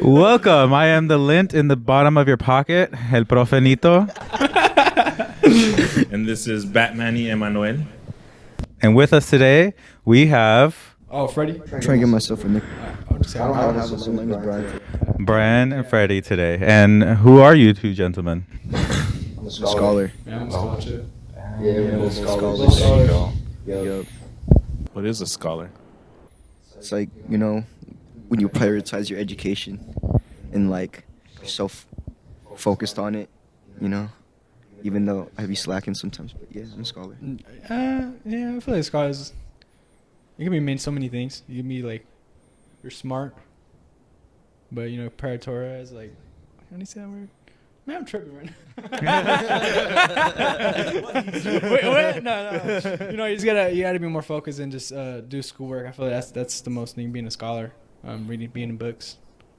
Welcome. I am the lint in the bottom of your pocket, el profenito. And this is Batman-y Emmanuel. And with us today, we have Fredy. I'm trying to get myself a nick. I'll just say I don't have one. My name is Brian. Brian and Fredy today. And who are you two gentlemen? I'm a scholar. Yeah, I'm a scholar too. Yeah, I'm a scholar. There you go. Yup. What is a scholar? It's like, when you prioritize your education and like you're so focused on it, even though I be slacking sometimes, but yeah, I'm a scholar. Yeah, I feel like scholars, it can be mean so many things. You can be like, you're smart, but prioritize, like, how do you say that word? Man, I'm tripping right now. Wait, what? No. You gotta be more focused and just do schoolwork. I feel like that's the most thing, being a scholar. Reading, being in books,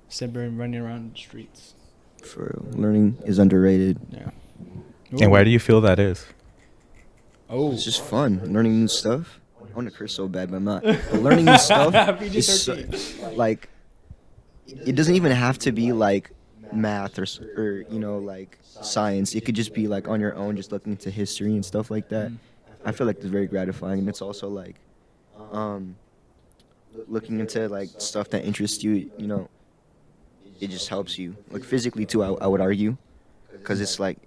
simping, running around the streets. For real. Learning is underrated. Yeah. And where do you feel that is? Oh, It's just fun, learning new stuff. I want to curse so bad, but I'm not. But learning new stuff is so, like, it doesn't even have to be like math or like science. It could just be like on your own, just looking into history and stuff like that. I feel like it's very gratifying, and it's also like looking into like stuff that interests you. It just helps you, like, physically too, I would argue, because it's like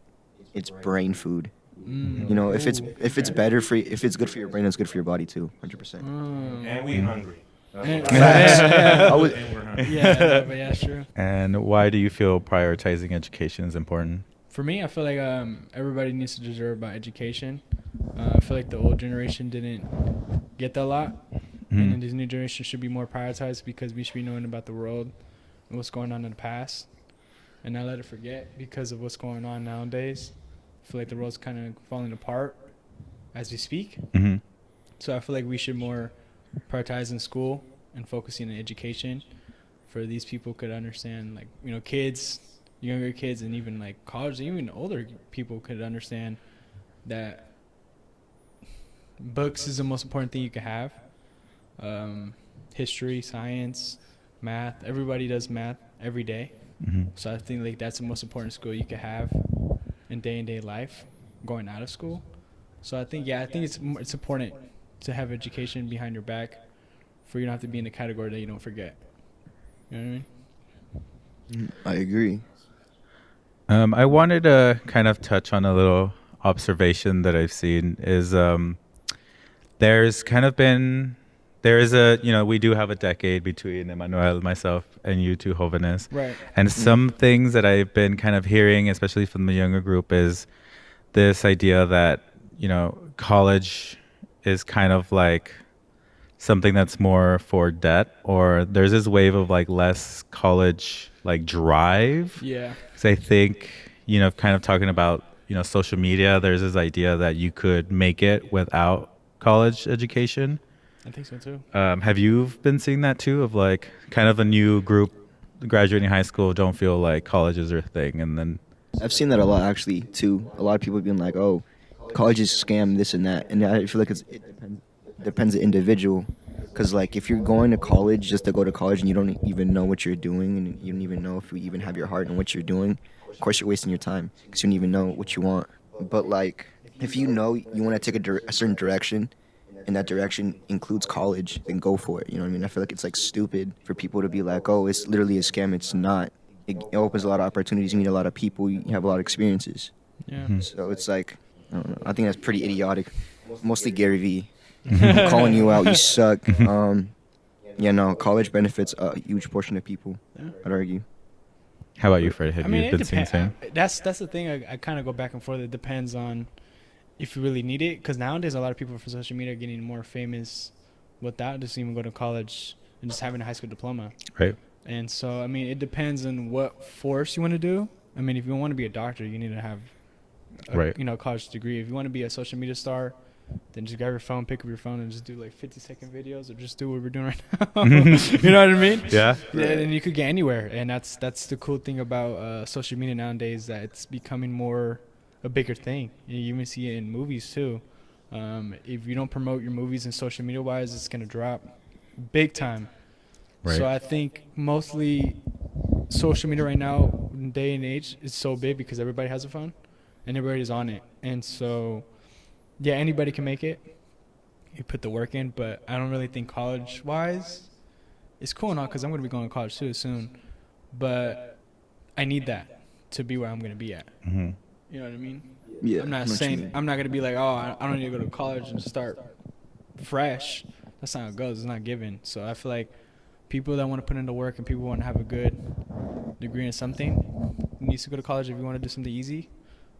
it's brain food. If it's better for you, if it's good for your brain, it's good for your body too, 100%. And we hungry. Yeah, And we're hungry. but yeah, it's true. And why do you feel prioritizing education is important? For me, I feel like everybody needs to deserve about education. I feel like the old generation didn't get that a lot, and then this new generation should be more prioritized, because we should be knowing about the world and what's going on in the past, and not let it forget because of what's going on nowadays. I feel like the world's kind of falling apart as we speak. Mm-hmm. So I feel like we should more prioritize in school and focusing on education, for these people could understand, like, kids, younger kids, and even like college, even older people could understand that books is the most important thing you could have. History, science, math, everybody does math every day. Mm-hmm. So I think like that's the most important skill you could have in day-to-day life, going out of school. So I think it's important to have education behind your back, for you don't have to be in the category that you don't forget. You know what I mean? I agree. I wanted to kind of touch on a little observation that I've seen is we do have a decade between Emmanuel, myself, and you two Jovenes. Right. And some things that I've been kind of hearing, especially from the younger group, is this idea that, college is kind of like something that's more for debt, or there's this wave of like less college like drive. Yeah. Because I think, kind of talking about, social media, there's this idea that you could make it without college education. I think so too. Have you been seeing that too, of like kind of a new group graduating high school don't feel like college is their thing? And then I've seen that a lot, actually, too. A lot of people being like, "Oh, college is scam, this and that," and I feel like it depends on the individual. Because like if you're going to college just to go to college and you don't even know what you're doing, and you don't even know if you even have your heart in what you're doing, of course you're wasting your time, because you don't even know what you want. But like if you know you want to take a certain direction, and that direction includes college, then go for it. You know what I mean? I feel like it's like stupid for people to be like, "Oh, it's literally a scam." It's not. It opens a lot of opportunities. You meet a lot of people. You have a lot of experiences. Yeah. So it's like, I don't know. I think that's pretty idiotic. Mostly Gary Vee calling you out. You suck. College benefits a huge portion of people. I'd argue. how about you, Fredy? Have you been seeing the same? That's the thing. I kind of go back and forth. It depends on if you really need it, because nowadays a lot of people for social media are getting more famous without just even going to college and just having a high school diploma. Right. And so, it depends on what force you want to do. If you want to be a doctor, you need to have a college degree. If you want to be a social media star, then just grab your phone, pick up your phone, and just do like 50-second videos, or just do what we're doing right now. You know what I mean? Yeah. Yeah, and you could get anywhere. And that's the cool thing about social media nowadays, that it's becoming more a bigger thing. You even see it in movies too. If you don't promote your movies and social media wise, it's gonna drop big time. Right. So I think mostly social media right now, day and age, is so big because everybody has a phone and everybody's on it. And so, yeah, anybody can make it. You put the work in, but I don't really think college-wise, it's cool now because I'm going to be going to college too soon. But I need that to be where I'm going to be at. Mm-hmm. You know what I mean? Yeah. I'm not saying, I'm not going to be like, oh, I don't need to go to college and start fresh. That's not how it goes. It's not given. So I feel like people that want to put in the work and people want to have a good degree in something needs to go to college. If you want to do something easy,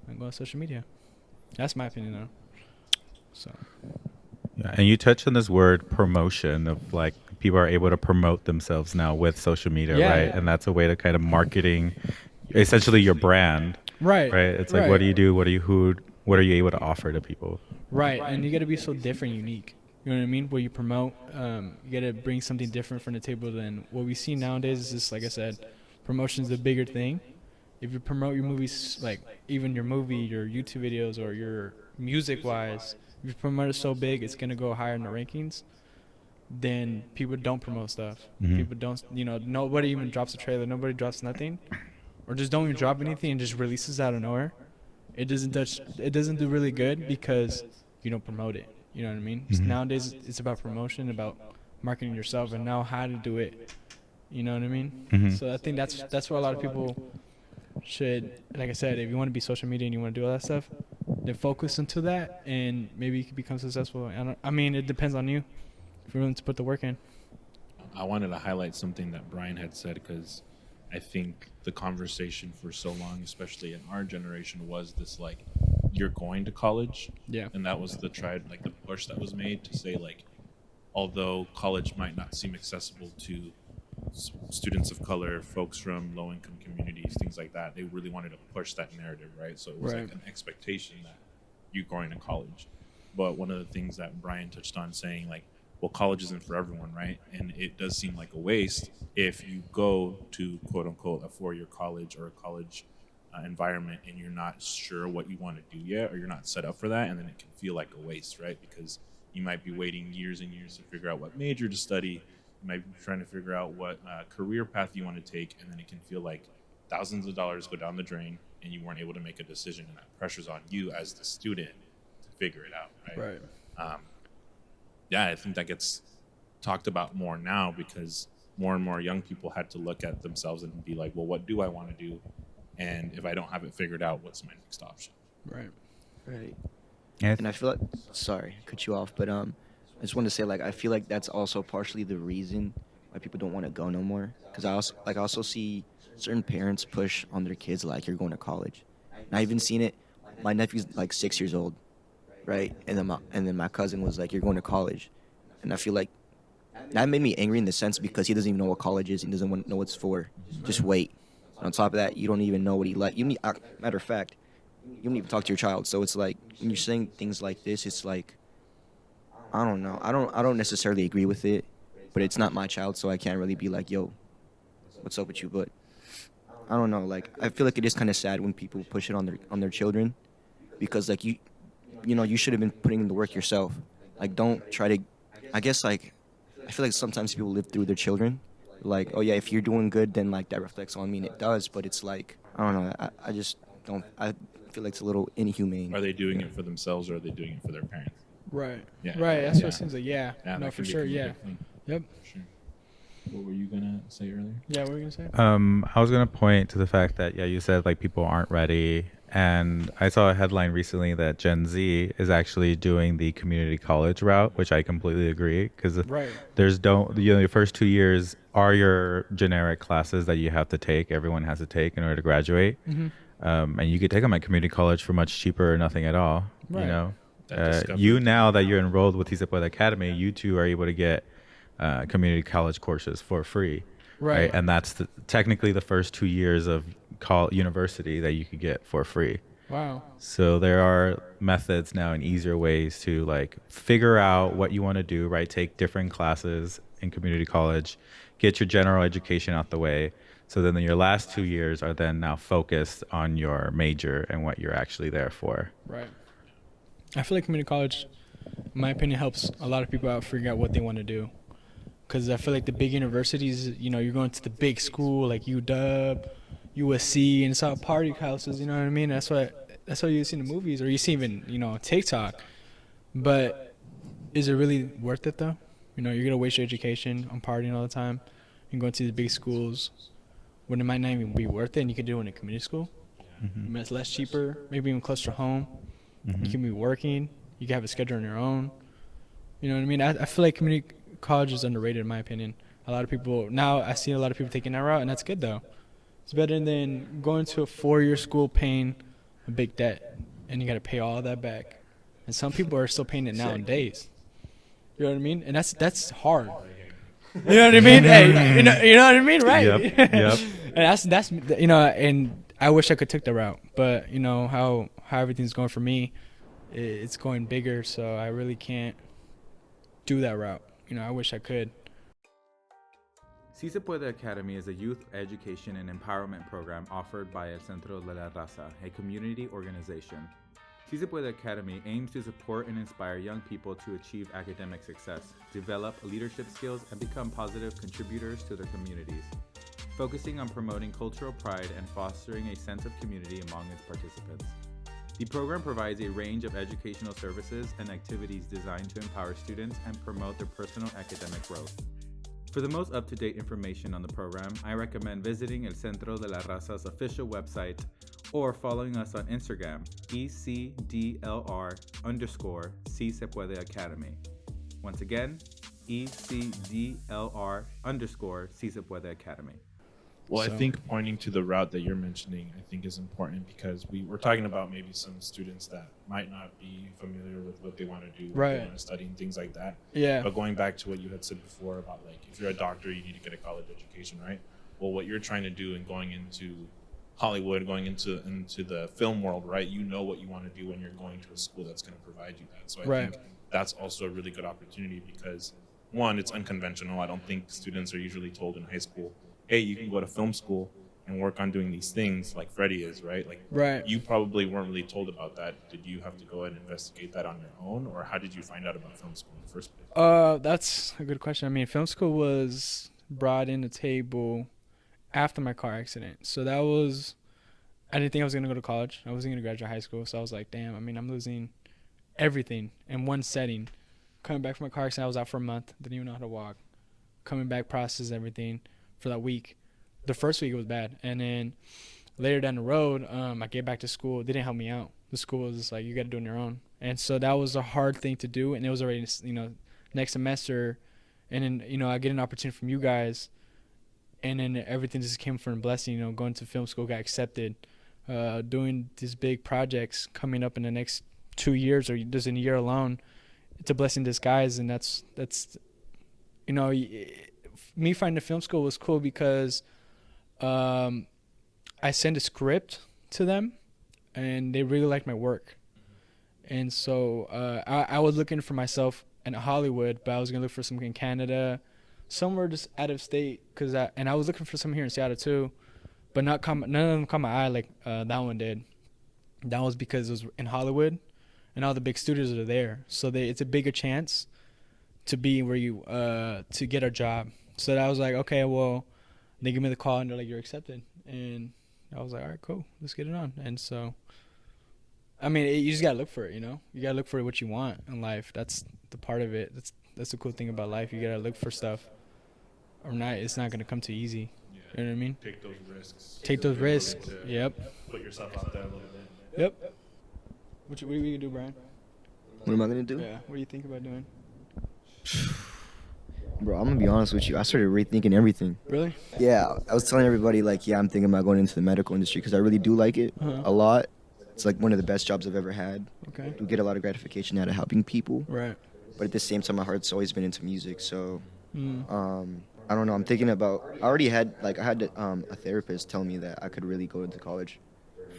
and go on social media. That's my opinion, though. So. Yeah, and you touched on this word promotion of like people are able to promote themselves now with social media, Yeah, right? yeah. And that's a way to kind of marketing, essentially your brand, Right. right? It's like, right. what do you do? What are you able to offer to people? Right, and you got to be so different, unique. You know what I mean? Where you promote, you got to bring something different from the table than what we see nowadays. Is just like I said, promotion is the bigger thing. If you promote your movies, like even your movie, your YouTube videos, or your music-wise, if you promote it so big, it's gonna go higher in the rankings. Then people don't promote stuff. Mhm. People don't, nobody even drops a trailer. Nobody drops nothing, or just don't even drop anything and just releases out of nowhere. It doesn't do really good because you don't promote it. You know what I mean? Mhm. Nowadays, it's about promotion, about marketing yourself, and now how to do it. You know what I mean? Mhm. So I think that's where a lot of people should, like I said, if you want to be social media and you want to do all that stuff, then focus into that, and maybe you can become successful. I mean, it depends on you if you're willing to put the work in. I wanted to highlight something that Brian had said because I think the conversation for so long, especially in our generation, was this like, you're going to college. Yeah. And that was the push that was made to say like, although college might not seem accessible to students of color, folks from low-income communities, things like that, they really wanted to push that narrative, right? So it was Right. like an expectation that you're going to college. But one of the things that Brian touched on, saying like, well, college isn't for everyone, right? And it does seem like a waste if you go to quote unquote a 4-year college or a college environment and you're not sure what you want to do yet, or you're not set up for that, and then it can feel like a waste, right? Because you might be waiting years and years to figure out what major to study. You might be trying to figure out what career path you want to take, and then it can feel like thousands of dollars go down the drain and you weren't able to make a decision, and that pressure's on you as the student to figure it out, right? Yeah, I think that gets talked about more now because more and more young people had to look at themselves and be like, well, what do I want to do? And if I don't have it figured out, what's my next option? Right. Right. Yeah. And I feel like, sorry, cut you off, but I just want to say, like, I feel like that's also partially the reason why people don't want to go no more. Because I also see certain parents push on their kids like, you're going to college. And I even seen it. My nephew's like 6 years old, right? And then my cousin was like, you're going to college. And I feel like that made me angry in the sense because he doesn't even know what college is. He doesn't know what it's for. Just wait. And on top of that, you don't even know what he like. Matter of fact, you don't even talk to your child. So it's like when you're saying things like this, it's like, I don't know. I don't necessarily agree with it, but it's not my child, so I can't really be like, yo, what's up with you? But I don't know. Like, I feel like it is kind of sad when people push it on their children, because like you should have been putting in the work yourself. Like, don't try to. I guess like I feel like sometimes people live through their children. Like, oh yeah, if you're doing good, then like that reflects on me, and it does. But it's like, I don't know. I just don't. I feel like it's a little inhumane. Are they doing it for themselves, or are they doing it for their parents? Right. Yeah. Right. That's Yeah. what it seems like. Yeah. Yeah, No, that for can be a sure. Yeah. comedic thing. Yep. For sure. What were you gonna say earlier? Yeah. What were you gonna say? I was gonna point to the fact that you said like people aren't ready, and I saw a headline recently that Gen Z is actually doing the community college route, which I completely agree because Right. your first 2 years are your generic classes that you have to take. Everyone has to take in order to graduate, Mm-hmm. and you could take them at community college for much cheaper or nothing at all. Right. You know, That discovery. you now that you're enrolled with Puede Academy, you too are able to get community college courses for free. Right. And that's technically the first 2 years of university that you could get for free. Wow. So there are methods now and easier ways to like figure out what you want to do, right? Take different classes in community college, get your general education out the way. So then your last 2 years are then now focused on your major and what you're actually there for. Right. I feel like community college, in my opinion, helps a lot of people out figuring out what they want to do. because I feel like the big universities, you're going to the big school like UW, USC, and it's all party houses. You know what I mean? That's what you see in the movies, or you see even TikTok. But is it really worth it though? You're gonna waste your education on partying all the time and going to these big schools when it might not even be worth it, and you could do it in a community school. It's less cheaper, maybe even closer to home. You can be working. You can have a schedule on your own. You know what I mean? I feel like community college is underrated in my opinion. A lot of people now, I see a lot of people taking that route, and that's good though. It's better than going to a 4-year school paying a big debt, and you got to pay all that back. And some people are still paying it nowadays. You know what I mean? And that's hard. You know what I mean? Hey, you know what I mean, right? Yep. And that's and I wish I could take the route, but how everything's going for me, it's going bigger, so I really can't do that route. I wish I could. Si Se Puede Academy is a youth education and empowerment program offered by El Centro de la Raza, a community organization. Si Se Puede Academy aims to support and inspire young people to achieve academic success, develop leadership skills, and become positive contributors to their communities, focusing on promoting cultural pride and fostering a sense of community among its participants. The program provides a range of educational services and activities designed to empower students and promote their personal academic growth. For the most up-to-date information on the program, I recommend visiting El Centro de la Raza's official website or following us on Instagram, ECDLR_Si Se Puede Academy. Once again, ECDLR_Si Se Puede Academy. Well, I think pointing to the route that you're mentioning, I think is important because we're talking about maybe some students that might not be familiar with what they want to do, what they want to study, and things like that. Yeah. But going back to what you had said before about like if you're a doctor, you need to get a college education, right? Well, what you're trying to do and going into Hollywood, going into the film world, right? You know what you want to do when you're going to a school that's going to provide you that. So I think that's also a really good opportunity because one, it's unconventional. I don't think students are usually told in high school, hey, you can go to film school and work on doing these things like Fredy is, right? Like, you probably weren't really told about that. Did you have to go and investigate that on your own, or how did you find out about film school in the first place? That's a good question. I mean, film school was brought in the table after my car accident. So that was, I didn't think I was going to go to college. I wasn't going to graduate high school. So I was like, damn, I mean, I'm losing everything in one setting. Coming back from my car accident, I was out for a month. Didn't even know how to walk. Coming back, process everything for that week. The first week it was bad, and then later down the road, I get back to school. They didn't help me out. The school was just like, you got to do it on your own, and so that was a hard thing to do. And it was already next semester, and then I get an opportunity from you guys, and then everything just came from a blessing. Going to film school, got accepted, doing these big projects coming up in the next 2 years or just in a year alone. It's a blessing in disguise, and that's me finding a film school was cool because I sent a script to them, and they really liked my work. And so I was looking for myself in Hollywood, but I was going to look for something in Canada, somewhere just out of state. And I was looking for some here in Seattle too, but none of them caught my eye like that one did. That was because it was in Hollywood, and all the big studios are there. So it's a bigger chance to be where you to get a job. So I was like, okay, well, they give me the call and they're like, you're accepted. And I was like, all right, cool, let's get it on. And so, I mean, you just gotta look for it, You gotta look for what you want in life. That's the part of it. That's the cool thing about life. You gotta look for stuff, or not. It's not gonna come too easy. Yeah. You know what I mean? Take those risks. Take those risks. Yep. Put yourself out there a little bit. Yep. What are you gonna do, Brian? What am I gonna do? Yeah. What do you think about doing? Bro, I'm gonna be honest with you. I started rethinking everything. Really? Yeah, I was telling everybody like, yeah, I'm thinking about going into the medical industry because I really do like it a lot. It's like one of the best jobs I've ever had. Okay. You get a lot of gratification out of helping people. Right. But at the same time, my heart's always been into music. So, I don't know. I'm thinking about. I had a therapist tell me that I could really go into college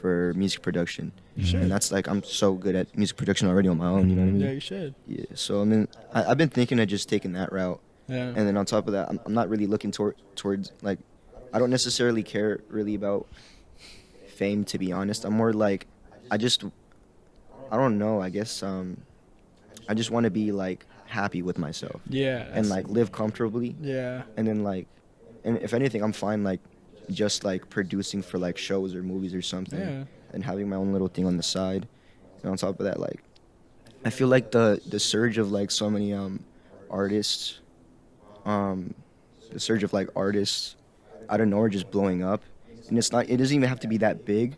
for music production. Sure. And that's like, I'm so good at music production already on my own. You know what I mean? Yeah, you should. Yeah. So I mean, I've been thinking of just taking that route. Yeah. And then on top of that, I'm not really looking towards like, I don't necessarily care really about fame, to be honest. I'm more like, I don't know. I guess I just want to be like happy with myself. Yeah. And like live comfortably. Yeah. And then like, and if anything, I'm fine like just like producing for like shows or movies or something, Yeah. and having my own little thing on the side. And on top of that, like I feel like the surge of like so many artists, the surge of like artists out of nowhere just blowing up, and it doesn't even have to be that big.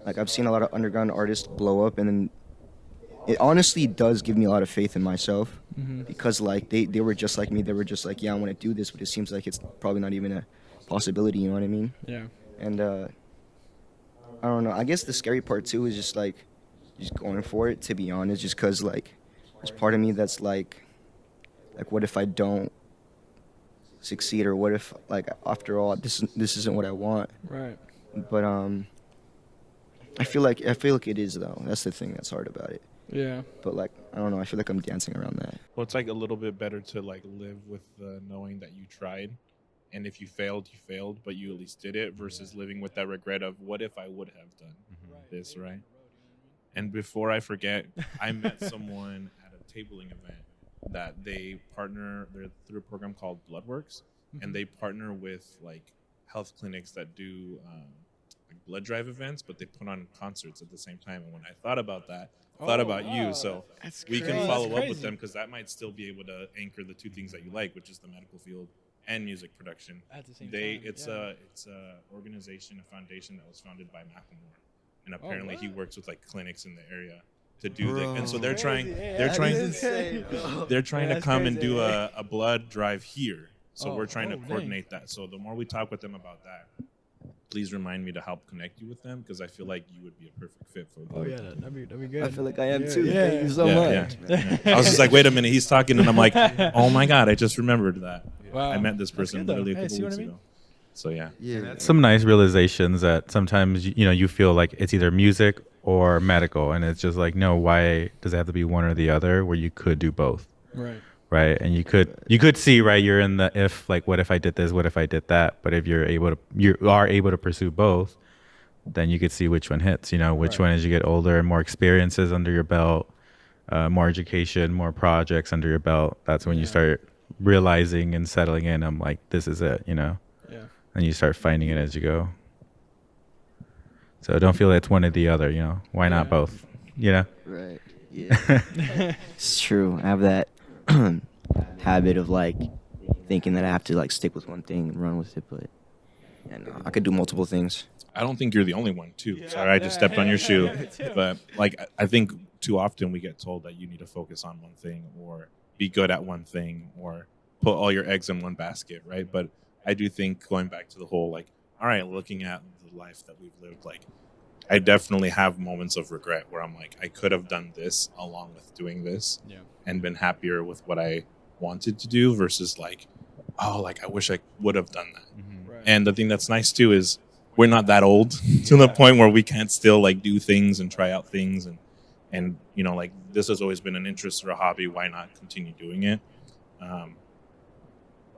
Like I've seen a lot of underground artists blow up, and then it honestly does give me a lot of faith in myself, because like they were just like me. They were just like, yeah, I want to do this, but it seems like it's probably not even a possibility. You know what I mean? Yeah. And I don't know. I guess the scary part too is just like just going for it. To be honest, just because like there's part of me that's like what if I don't succeed, or what if like after all this isn't what I want. Right. But I feel like it is though. That's the thing that's hard about it. Yeah. But like I don't know. I feel like I'm dancing around that. Well, it's like a little bit better to like live with the knowing that you tried, and if you failed, but you at least did it, versus living with that regret of what if I would have done this, right? And before I forget, I met someone at a tabling event that they're through a program called Bloodworks, and they partner with like health clinics that do like blood drive events, but they put on concerts at the same time. And when I thought about that, thought about you, so we can follow up with them, because that might still be able to anchor the two things that you like, which is the medical field and music production. At the same time, it's a organization, a foundation that was founded by Macklemore, and apparently he works with like clinics in the area to do that. And so they're trying to come and do a blood drive here. So we're trying to coordinate that. So the more we talk with them about that, please remind me to help connect you with them, because I feel like you would be a perfect fit for them. Oh yeah, that'd be good. I feel like I am too. Yeah. Thank you so much. Yeah. I was just like, wait a minute, he's talking, and I'm like, oh my god, I just remembered that. Wow. I met this person good, though. literally a Hey, couple see what weeks I mean? ago. So yeah. Yeah. Some nice realizations that sometimes you feel like it's either music or medical, and it's just like, no, why does it have to be one or the other, where you could do both? Right. And you could see, right, you're in the if, like, what if I did this, what if I did that? But if you are able to pursue both, then you could see which one hits, which one, as you get older and more experiences under your belt, more education, more projects under your belt, that's when you start realizing and settling in. I'm like, this is it, Yeah. and you start finding it as you go. So don't feel it's one or the other, why not both, Right. Yeah. It's true. I have that habit of like thinking that I have to like stick with one thing and run with it, but I could do multiple things. I don't think you're the only one, too. Sorry, I just stepped on your shoe. But like, I think too often we get told that you need to focus on one thing, or be good at one thing, or put all your eggs in one basket, right? But I do think, going back to the whole, like, all right, looking at the life that we've lived, like, I definitely have moments of regret where I'm like, I could have done this along with doing this, and been happier with what I wanted to do, versus like, oh, like, I wish I would have done that. Right. And the thing that's nice too is we're not that old to the point where we can't still like do things and try out things, and like, this has always been an interest or a hobby. Why not continue doing it?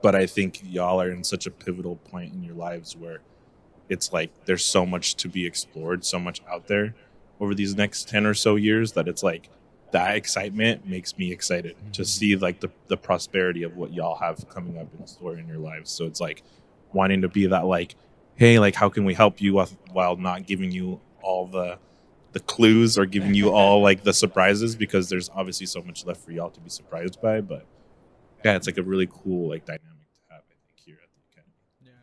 But I think y'all are in such a pivotal point in your lives where it's like there's so much to be explored, so much out there over these next 10 or so years, that it's like that excitement makes me excited to see like the prosperity of what y'all have coming up in store in your lives. So it's like wanting to be that like, hey, like, how can we help you while not giving you all the clues, or giving you all like the surprises, because there's obviously so much left for y'all to be surprised by. But yeah, it's like a really cool like dynamic to have, I think, here at the academy.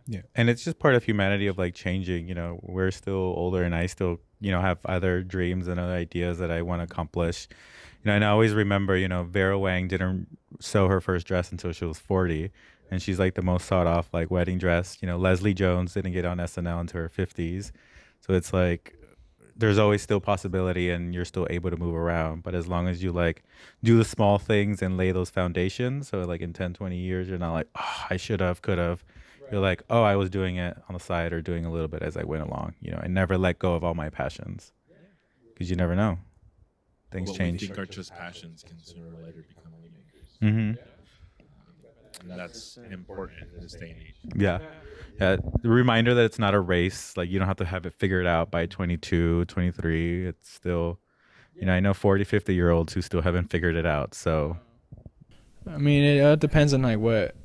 Yeah, and it's just part of humanity of like changing. We're still older, and I still have other dreams and other ideas that I want to accomplish. And I always remember, Vera Wang didn't sew her first dress until she was 40, and she's like the most sought off like wedding dress. Leslie Jones didn't get on SNL until her 50s, so it's like there's always still possibility, and you're still able to move around. But as long as you like do the small things and lay those foundations, so like in 10, 20 years, you're not like, oh, I should have, could have. You're like, oh, I was doing it on the side, or doing a little bit as I went along. I never let go of all my passions, because you never know. Things What change. we think are just passions can sooner or later become moneymakers. Mm-hmm. And that's important in this day and age. Yeah. The reminder that it's not a race. Like, you don't have to have it figured out by 22, 23. It's still, I know 40, 50-year-olds who still haven't figured it out. So I mean, it depends on like what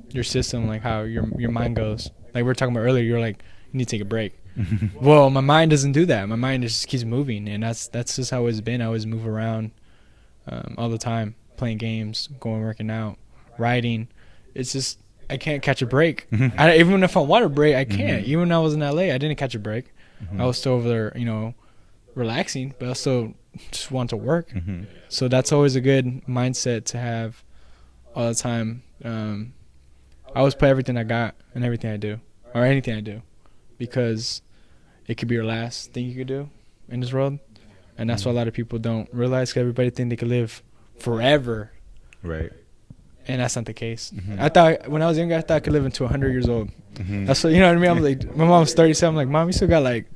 your system, like how your mind goes. Like we were talking about earlier, you're like, you need to take a break. Well, my mind doesn't do that. My mind just keeps moving, and that's just how it's been. I always move around all the time, playing games, going working out, writing. It's just I can't catch a break. Even if I want a break, I can't. Even when I was in LA, I didn't catch a break. I was still over there, relaxing, but I still just want to work. So that's always a good mindset to have all the time. I always put everything I got in everything I do, or anything I do, because it could be your last thing you could do in this world. And that's what a lot of people don't realize, because everybody think they could live forever. Right. And that's not the case. I thought, when I was younger, I thought I could live into 100 years old. That's what, you know what I mean? I'm like, my mom's 37. I'm like, Mom, you still got like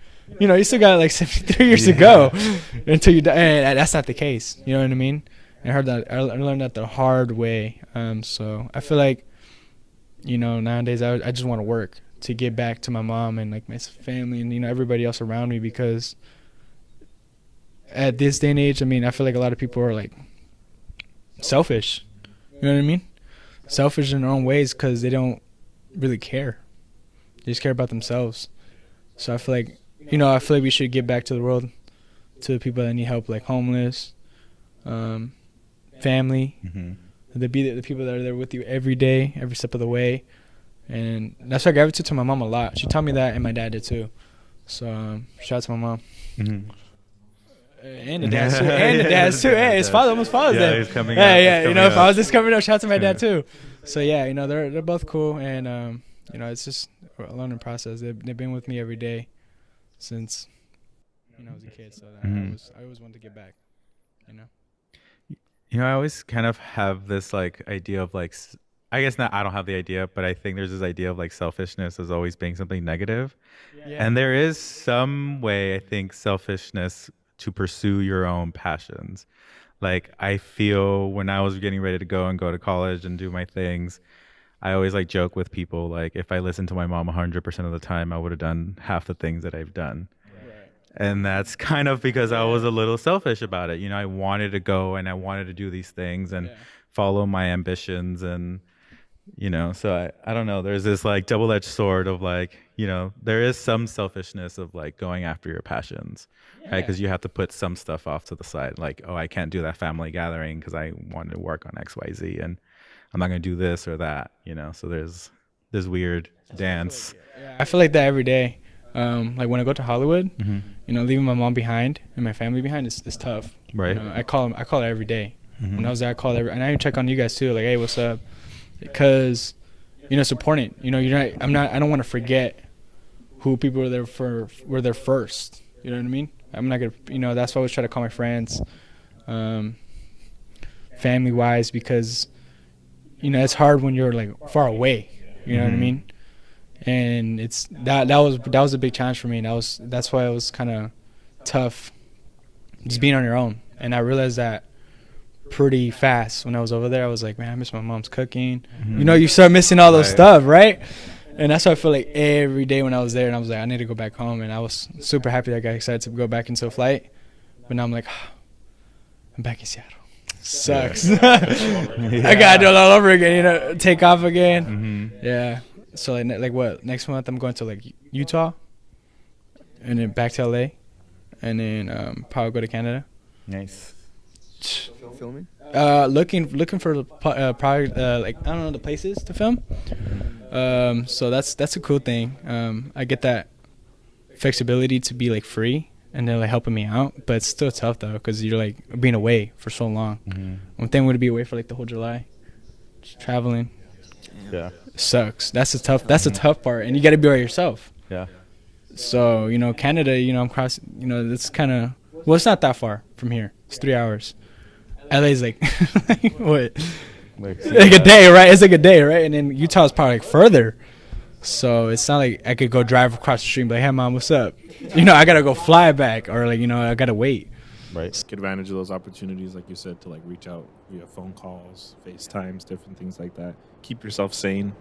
73 years to go until you die. And that's not the case. You know what I mean? And I learned that the hard way. So I feel like, nowadays I just want to work to get back to my mom and like my family and everybody else around me, because at this day and age, I mean, I feel like a lot of people are like selfish. You know what I mean? Selfish in their own ways, because they don't really care. They just care about themselves. So I feel like we should give back to the world, to the people that need help, like homeless, family. The people that are there with you every day, every step of the way. And that's why I gravitate to my mom a lot. She taught me that, and my dad did too. So shout out to my mom. And the dads too. And the dads too. Hey, it's almost Father's Day. He's coming hey, up. Yeah, if I was just coming up, shout out to my dad too. So yeah, they're both cool, and it's just a learning process. They've been with me every day since I was a kid. So I always wanted to get back. I always kind of have this like idea of like, I guess not, I don't have the idea, but I think there's this idea of like selfishness as always being something negative. Yeah. And there is some way, I think, selfishness to pursue your own passions. Like I feel when I was getting ready to go to college and do my things, I always like joke with people, like if I listened to my mom 100% of the time, I would have done half the things that I've done. And that's kind of because I was a little selfish about it. I wanted to go and I wanted to do these things and follow my ambitions. And, so I don't know. There's this like double-edged sword of like, there is some selfishness of like going after your passions, right? Because you have to put some stuff off to the side. Like, oh, I can't do that family gathering because I wanted to work on X, Y, Z. And I'm not going to do this or that, So there's this weird dance. I feel like that every day. Like when I go to Hollywood, leaving my mom behind and my family behind is tough. Right. I call it every day. When I was there, I called and I even check on you guys too. Like, hey, what's up? Because, it's important. I don't want to forget who people were there first. You know what I mean? I'm not gonna, that's why I always try to call my friends, family wise, because, it's hard when you're like far away. You know what I mean? And it's that was a big challenge for me. And that's why it was kind of tough just being on your own. And I realized that pretty fast when I was over there. I was like, man, I miss my mom's cooking. You start missing all those stuff, right? And that's why I feel like every day when I was there, and I was like, I need to go back home. And I was super happy that I got excited to go back into a flight. But now I'm like, I'm back in Seattle. Sucks. I gotta do it all over again. Take off again. Yeah. So like what? Next month I'm going to like Utah, and then back to LA, and then probably go to Canada. Nice. Filming? Looking for probably like I don't know the places to film. So that's a cool thing. I get that flexibility to be like free, and they're like helping me out, but it's still tough though because you're like being away for so long. One thing would be away for like the whole July, just traveling. Yeah. Sucks. That's a tough part, and you got to be by yourself. Yeah. So Canada, I'm crossing. It's kind of it's not that far from here. It's 3 hours. LA's like what? Like a day, right? It's like a day, right? And then Utah's probably like further. So it's not like I could go drive across the street and be like, hey mom, what's up? I gotta go fly back, or like I gotta wait. Right. Take advantage of those opportunities, like you said, to like reach out via phone calls, FaceTimes, different things like that. Keep yourself sane.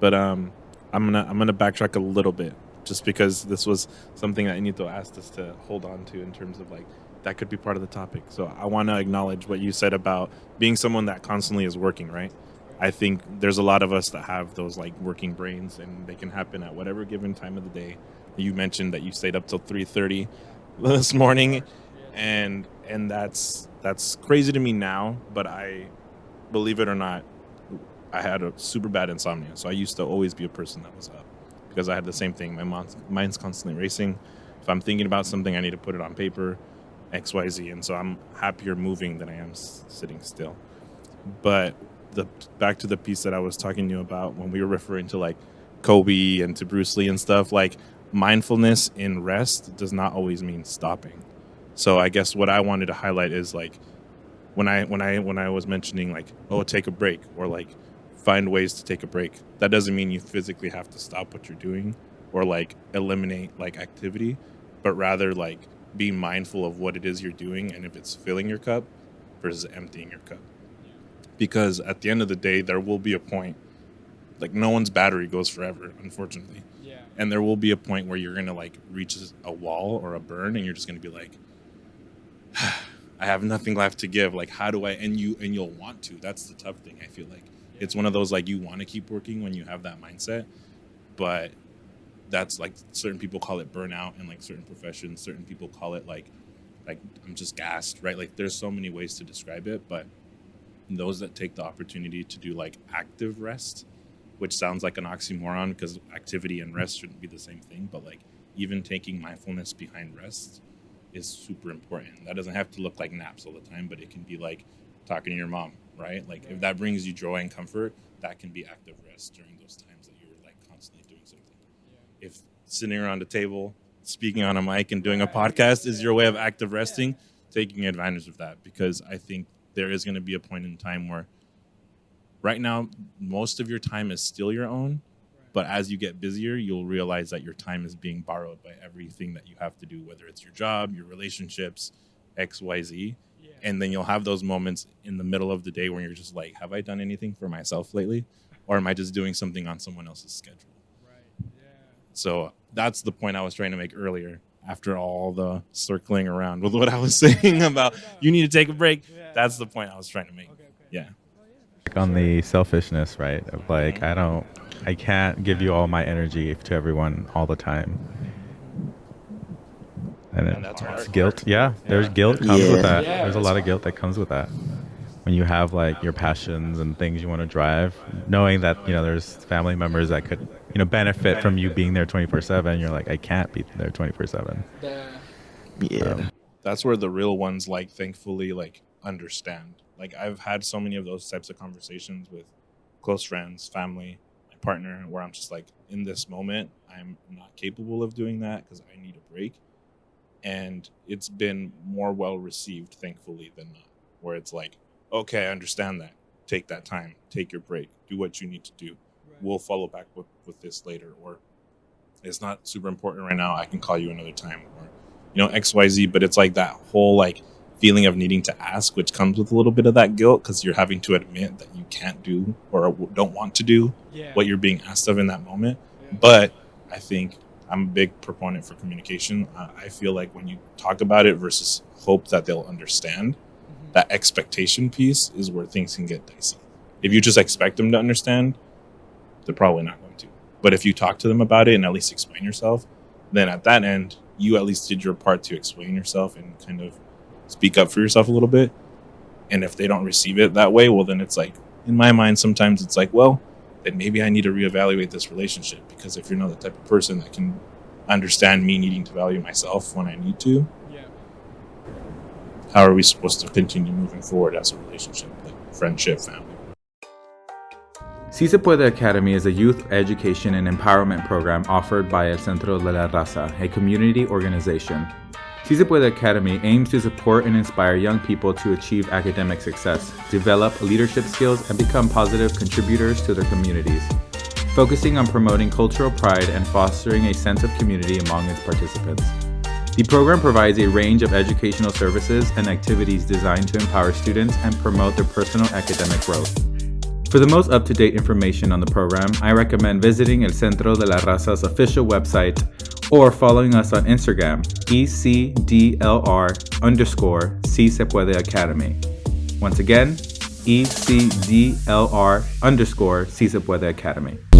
But I'm gonna backtrack a little bit, just because this was something that Anito asked us to hold on to in terms of like that could be part of the topic. So I want to acknowledge what you said about being someone that constantly is working, right? I think there's a lot of us that have those like working brains, and they can happen at whatever given time of the day. You mentioned that you stayed up till 3:30 this morning, and that's crazy to me now, but I, believe it or not, I had a super bad insomnia. So I used to always be a person that was up because I had the same thing. My mind's constantly racing. If I'm thinking about something, I need to put it on paper, XYZ. And so I'm happier moving than I am sitting still. But back to the piece that I was talking to you about when we were referring to like Kobe and to Bruce Lee and stuff, like mindfulness in rest does not always mean stopping. So I guess what I wanted to highlight is like when I was mentioning like, oh, take a break, or like find ways to take a break. That doesn't mean you physically have to stop what you're doing or like eliminate like activity, but rather like be mindful of what it is you're doing and if it's filling your cup versus emptying your cup. Because at the end of the day, there will be a point, like no one's battery goes forever, unfortunately. Yeah. And there will be a point where you're going to like reach a wall or a burn and you're just going to be like, I have nothing left to give. Like, how do I, and you'll want to. That's the tough thing. I feel like it's one of those, like, you want to keep working when you have that mindset, but that's like certain people call it burnout in like certain professions. Certain people call it like I'm just gassed, right? Like there's so many ways to describe it, but those that take the opportunity to do like active rest, which sounds like an oxymoron because activity and rest shouldn't be the same thing, but like even taking mindfulness behind rest is super important. That doesn't have to look like naps all the time, but it can be like talking to your mom, right? Like if that brings you joy and comfort, that can be active rest during those times that you're like constantly doing something. Yeah. If sitting around a table, speaking on a mic and doing a podcast is your way of active resting, taking advantage of that, because I think there is going to be a point in time where right now, most of your time is still your own. But as you get busier, you'll realize that your time is being borrowed by everything that you have to do, whether it's your job, your relationships, X, Y, Z. Yeah. And then you'll have those moments in the middle of the day where you're just like, have I done anything for myself lately? Or am I just doing something on someone else's schedule? Right. Yeah. So that's the point I was trying to make earlier after all the circling around with what I was saying about you need to take a break. Yeah. That's the point I was trying to make. Okay. Yeah. On the selfishness, right? Of like, I can't give you all my energy to everyone all the time. And it's guilt. Yeah, there's guilt comes with that. Yeah, there's a lot of guilt that comes with that. When you have like your passions and things you want to drive, knowing that, there's family members that could, benefit from you being there 24/7. You're like, I can't be there 24/7. Yeah. That's where the real ones, like, thankfully, like, understand. Like, I've had so many of those types of conversations with close friends, family, my partner, where I'm just like, in this moment, I'm not capable of doing that because I need a break. And it's been more well received, thankfully, than not. Where it's like, okay, I understand that. Take that time. Take your break. Do what you need to do. Right. We'll follow back with this later. Or it's not super important right now. I can call you another time. Or, X, Y, Z. But it's like that whole like feeling of needing to ask, which comes with a little bit of that guilt because you're having to admit that you can't do or don't want to do what you're being asked of in that moment. Yeah. But I think I'm a big proponent for communication. I feel like when you talk about it versus hope that they'll understand, that expectation piece is where things can get dicey. If you just expect them to understand, they're probably not going to. But if you talk to them about it and at least explain yourself, then at that end, you at least did your part to explain yourself and kind of speak up for yourself a little bit. And if they don't receive it that way, well, then it's like, in my mind, sometimes it's like, well, then maybe I need to reevaluate this relationship, because if you're not the type of person that can understand me needing to value myself when I need to, how are we supposed to continue moving forward as a relationship, like friendship, family? Si Se Puede Academy is a youth education and empowerment program offered by El Centro de la Raza, a community organization. Si Se Puede Academy aims to support and inspire young people to achieve academic success, develop leadership skills, and become positive contributors to their communities, focusing on promoting cultural pride and fostering a sense of community among its participants. The program provides a range of educational services and activities designed to empower students and promote their personal academic growth. For the most up-to-date information on the program, I recommend visiting El Centro de la Raza's official website or following us on Instagram, ECDLR_C Se Puede Academy. Once again, ECDLR_C Se Puede Academy.